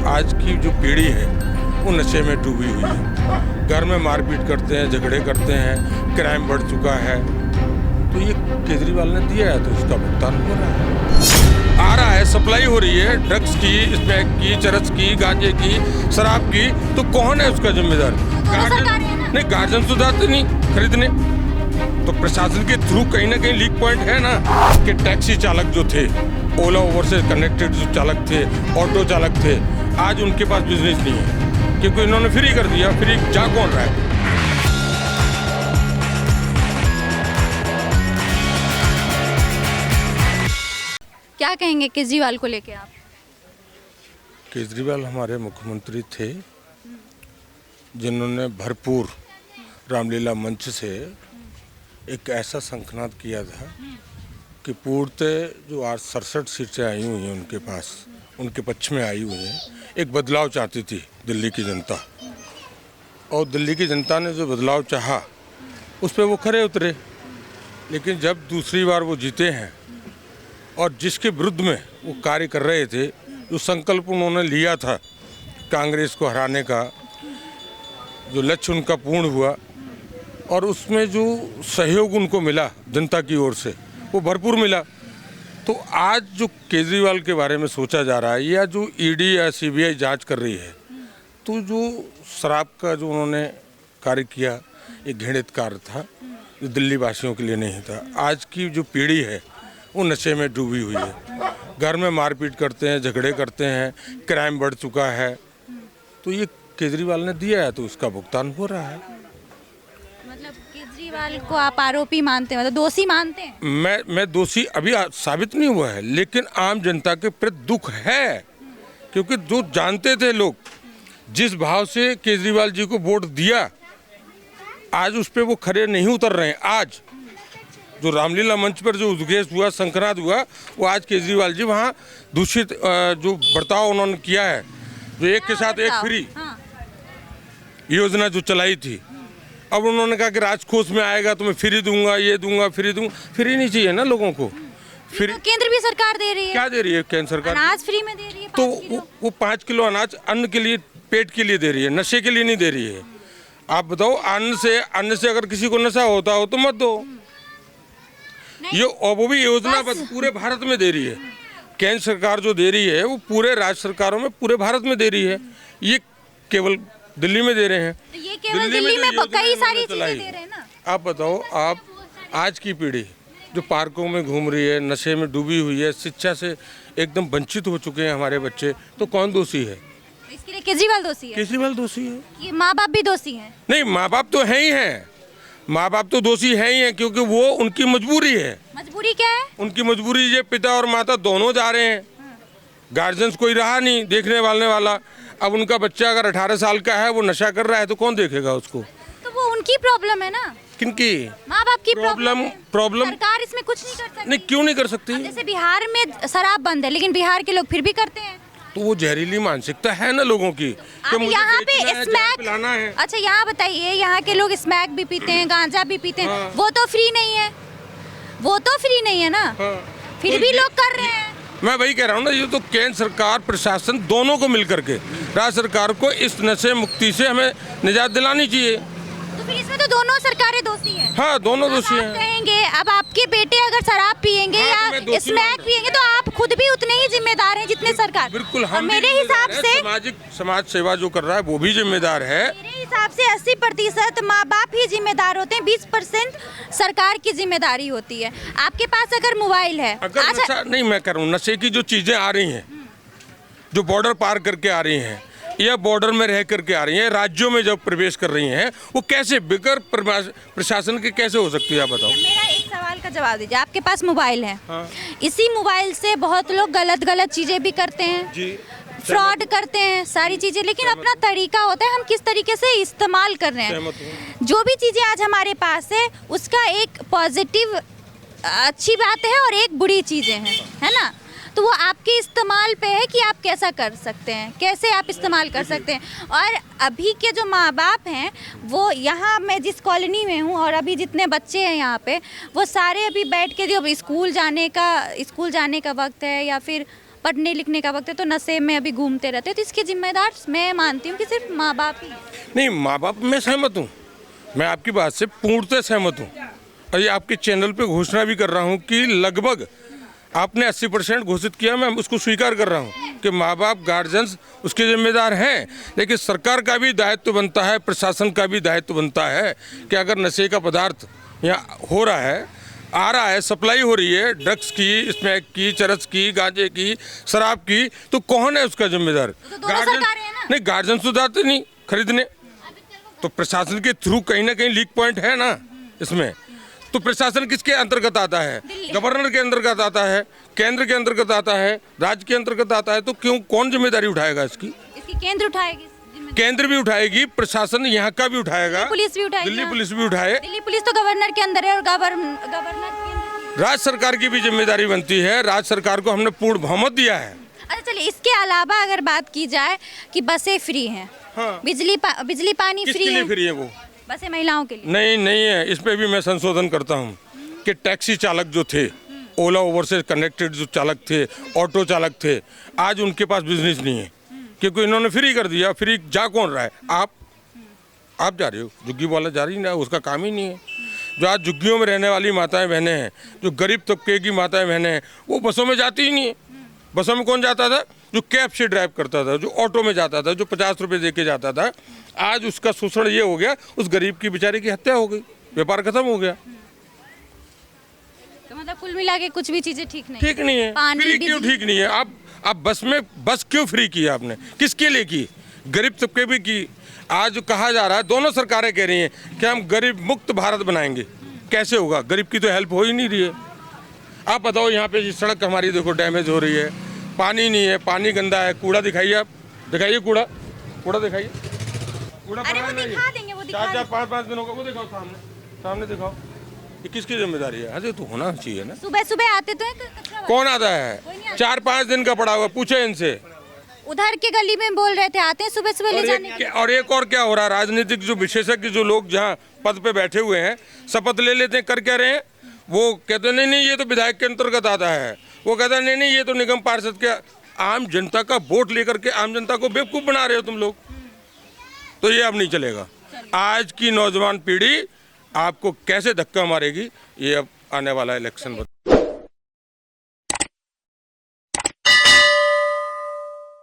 आज की जो पीढ़ी है वो नशे में डूबी हुई है। घर में मारपीट करते हैं, झगड़े करते हैं, क्राइम बढ़ चुका है। तो ये केजरीवाल ने दिया है तो इसका भुगतान हो रहा है। आ रहा है, सप्लाई हो रही है ड्रग्स की, स्मैक की, चरस की, गांजे की, शराब की। तो कौन है उसका जिम्मेदार? नहीं, गार्जियन तो जाते नहीं खरीदने। तो प्रशासन के थ्रू कहीं ना कहीं लीक पॉइंट है ना कि टैक्सी चालक जो थे, ओला उबर से कनेक्टेड जो चालक थे, ऑटो चालक थे, आज उनके पास बिजनेस नहीं है क्योंकि इन्होंने फ्री कर दिया। फ्री जा कौन रहा है? क्या कहेंगे केजरीवाल को लेके आप? केजरीवाल हमारे मुख्यमंत्री थे जिन्होंने भरपूर रामलीला मंच से एक ऐसा शंखनाद किया था कि पूर्णतः जो आज 67 सीटें आई हुई हैं उनके पास, उनके पक्ष में आई हुई हैं, एक बदलाव चाहती थी दिल्ली की जनता। और दिल्ली की जनता ने जो बदलाव चाहा उस पर वो खरे उतरे। लेकिन जब दूसरी बार वो जीते हैं और जिसके विरुद्ध में वो कार्य कर रहे थे, जो संकल्प उन्होंने लिया था कांग्रेस को हराने का, जो लक्ष्य उनका पूर्ण हुआ और उसमें जो सहयोग उनको मिला जनता की ओर से वो भरपूर मिला। तो आज जो केजरीवाल के बारे में सोचा जा रहा है या जो ईडी या सीबीआई जांच कर रही है, तो जो शराब का जो उन्होंने कार्य किया ये घृणित कार्य था, जो दिल्ली वासियों के लिए नहीं था। आज की जो पीढ़ी है वो नशे में डूबी हुई है। घर में मारपीट करते हैं, झगड़े करते हैं, क्राइम बढ़ चुका है। तो ये केजरीवाल ने दिया है तो उसका भुगतान हो रहा है। मतलब केजरीवाल को आप आरोपी मानते हैं, मतलब दोषी मानते हैं? मैं दोषी अभी साबित नहीं हुआ है, लेकिन आम जनता के प्रति दुख है क्योंकि जो जानते थे लोग, जिस भाव से केजरीवाल जी को वोट दिया, आज उस पर वो खरे नहीं उतर रहे हैं। आज जो रामलीला मंच पर जो उद्घोष हुआ, शंखनाद हुआ, वो आज केजरीवाल जी वहाँ दूषित जो बर्ताव उन्होंने किया है, जो एक के साथ एक फ्री योजना जो चलाई थी, अब उन्होंने कहा कि राजकोष में आएगा तो मैं फ्री दूंगा, ये दूंगा, फ्री दूंगा। फ्री नहीं चाहिए ना लोगों को। फ्री तो केंद्र भी सरकार दे रही है। क्या दे रही है केंद्र सरकार? अनाज फ्री में दे रही है। तो वो 5 किलो अनाज अन्न के लिए, पेट के लिए दे रही है, नशे के लिए नहीं दे रही है। आप बताओ, अन्न से अगर किसी को नशा होता हो तो मत दो। ये और वो भी योजना पूरे भारत में दे रही है। केंद्र सरकार जो दे रही है वो पूरे राज्य सरकारों में पूरे भारत में दे रही है। ये केवल दिल्ली में दे रहे हैं। ये केवल दिल्ली में कई सारी चीजें दे रहे हैं ना। आप बताओ, आप आज की पीढ़ी जो पार्कों में घूम रही है, नशे में डूबी हुई है, शिक्षा से एकदम वंचित हो चुके हैं हमारे बच्चे, तो कौन दोषी है? इसके लिए केजरीवाल दोषी है। केजरीवाल दोषी है। ये माँ बाप भी दोषी हैं। नहीं, माँ बाप तो है ही हैं। माँ बाप तो दोषी है ही हैं क्योंकि वो उनकी मजबूरी है। मजबूरी क्या है? उनकी मजबूरी ये पिता और माता दोनों जा रहे हैं, गार्जियंस कोई रहा नहीं देखने वाला। अब उनका बच्चा अगर 18 साल का है, वो नशा कर रहा है तो कौन देखेगा उसको? तो वो उनकी प्रॉब्लम है ना। किनकी? माँ बाप की प्रॉब्लम। सरकार इसमें कुछ नहीं कर सकती। नहीं, क्यों नहीं कर सकती? जैसे बिहार में शराब बंद है लेकिन बिहार के लोग फिर भी करते हैं। तो वो जहरीली मानसिकता है ना लोगों की कि मुझे यहाँ पे स्मैक पिलाना है। अच्छा, यहाँ बताइए, यहाँ के लोग स्मैक भी पीते हैं, गांजा भी पीते हैं। हाँ। वो तो फ्री नहीं है, वो तो फ्री नहीं है ना। हाँ। फिर तो भी लोग कर रहे हैं। मैं वही कह रहा हूँ ना, ये तो केंद्र सरकार प्रशासन दोनों को मिलकर के राज्य सरकार को इस नशे मुक्ति से हमें निजात दिलानी चाहिए। तो फिर इसमें तो दोनों सरकारें दोषी हैं। हाँ, दोनों दोषी हैं। कहेंगे अब आपके बेटे अगर शराब पियेंगे या स्मैक पियेंगे तो आप खुद भी उतने ही जिम्मेदार हैं जितने सरकार। बिल्कुल, हम मेरे हिसाब से समाज सेवा जो कर रहा है वो भी जिम्मेदार है। मेरे हिसाब से 80% माँ बाप ही जिम्मेदार होते हैं, 20% सरकार की जिम्मेदारी होती है। आपके पास अगर मोबाइल है, अगर नशा नहीं, मैं कह रहा हूँ नशे की जो चीजें आ रही हैं, जो बॉर्डर पार करके आ रही हैं या बॉर्डर में रह करके आ रही हैं, राज्यों में जब प्रवेश कर रही हैं, वो कैसे बगैर प्रशासन के कैसे हो सकती है? आप बताओ। मेरा एक सवाल का जवाब दीजिए। आपके पास मोबाइल है। हाँ। इसी मोबाइल से बहुत लोग गलत चीजें भी करते हैं जी, फ्रॉड करते हैं, सारी चीजें, लेकिन अपना तरीका होता है हम किस तरीके से इस्तेमाल कर रहे हैं। जो भी चीजें आज हमारे पास है उसका एक पॉजिटिव अच्छी बात है और एक बुरी चीजें हैं, है ना। तो वो आपके इस्तेमाल पे है कि आप कैसा कर सकते हैं, कैसे आप इस्तेमाल कर सकते हैं। और अभी के जो माँ बाप हैं, वो यहाँ मैं जिस कॉलोनी में हूँ और अभी जितने बच्चे हैं यहाँ पे, वो सारे अभी बैठ के जो स्कूल जाने का वक्त है या फिर पढ़ने लिखने का वक्त है तो नशे में अभी घूमते रहते हैं, तो इसके जिम्मेदार मैं मानती हूँ कि सिर्फ माँ बाप ही। नहीं, माँ बाप मैं सहमत हूँ, मैं आपकी बात से पूर्णतः सहमत हूँ। और ये आपके चैनल पे घोषणा भी कर रहा हूँ कि लगभग आपने 80% घोषित किया, मैं उसको स्वीकार कर रहा हूँ कि माँ बाप गार्जियंस उसके जिम्मेदार हैं। लेकिन सरकार का भी दायित्व बनता है, प्रशासन का भी दायित्व बनता है कि अगर नशे का पदार्थ यहाँ हो रहा है, आ रहा है, सप्लाई हो रही है ड्रग्स की, स्मैक की, चरस की, गांजे की, शराब की, तो कौन है उसका जिम्मेदार? नहीं, गार्जियन तो जाते नहीं खरीदने, तो प्रशासन के थ्रू कहीं ना कहीं लीक पॉइंट है ना इसमें। तो प्रशासन किसके अंतर्गत आता है? गवर्नर के अंतर्गत आता है, केंद्र के अंतर्गत आता है, राज्य के अंतर्गत आता है। तो क्यों, कौन जिम्मेदारी उठाएगा इसकी? केंद्र उठाएगी, केंद्र भी उठाएगी, प्रशासन यहाँ का भी उठाएगा, पुलिस भी उठाएगी, दिल्ली पुलिस भी उठाए। दिल्ली पुलिस तो गवर्नर के अंदर है और गवर्नर राज्य सरकार की भी जिम्मेदारी बनती है। राज्य सरकार को हमने पूर्ण बहुमत दिया है। अच्छा चलिए, इसके अलावा अगर बात की जाए कि बसें फ्री हैं, हाँ। बिजली पानी फ्री है, फ्री है वो बसें महिलाओं के लिए नहीं है। इस पे भी मैं संशोधन करता हूँ कि टैक्सी चालक जो थे, ओला उबर से कनेक्टेड जो चालक थे, ऑटो चालक थे, आज उनके पास बिजनेस नहीं है क्योंकि इन्होंने फ्री कर दिया। फ्री जा कौन रहा है? आप जा रहे हो, झुग्गी वाला जा रही ना, उसका काम ही नहीं है। जो आज झुग्गियों में रहने वाली माताएं बहनें हैं, जो गरीब तबके की माताएं बहनें हैं, वो बसों में जाती ही नहीं है। बसों में कौन जाता था? जो कैब से ड्राइव करता था, जो ऑटो में जाता था, जो 50 रुपये दे के जाता था। आज उसका शोषण ये हो गया, उस गरीब की बेचारे की हत्या हो गई, व्यापार खत्म हो गया। तो मतलब कुल मिला के कुछ भी चीजें ठीक नहीं है। फ्री क्यों ठीक नहीं है? आप बस क्यों फ्री की आपने? किसके लिए की? गरीब तबके भी की। आज कहा जा रहा है, दोनों सरकारें कह रही हैं कि हम गरीब मुक्त भारत बनाएंगे। कैसे होगा? गरीब की तो हेल्प हो ही नहीं रही है। आप बताओ, यहाँ पे सड़क हमारी देखो डैमेज हो रही है, पानी नहीं है, पानी गंदा है, कूड़ा दिखाइए, आप दिखाइए कूड़ा दिखाइए, कूड़ा पड़ा है। 4-5 दिनों का वो दिखाओ, सामने दिखाओ। ये किसकी जिम्मेदारी है? अरे तो होना चाहिए ना। सुबह आते तो कौन आता है? 4-5 दिन का पड़ा हुआ, पूछे इनसे। उधर के गली में बोल रहे थे, आते हैं सुबह ले जाने। और एक और क्या हो रहा है, राजनीतिक जो विशेषज्ञ जो लोग जहाँ पद पे बैठे हुए हैं, शपथ ले लेते हैं, कर क्या रहे हैं? वो कहते नहीं ये तो विधायक के अंतर्गत आता है। वो कहता नहीं ये तो निगम पार्षद के। आम जनता का वोट लेकर के आम जनता को बेवकूफ बना रहे हो तुम लोग। तो ये अब नहीं चलेगा। आज की नौजवान पीढ़ी आपको कैसे धक्का मारेगी, ये अब आने वाला इलेक्शन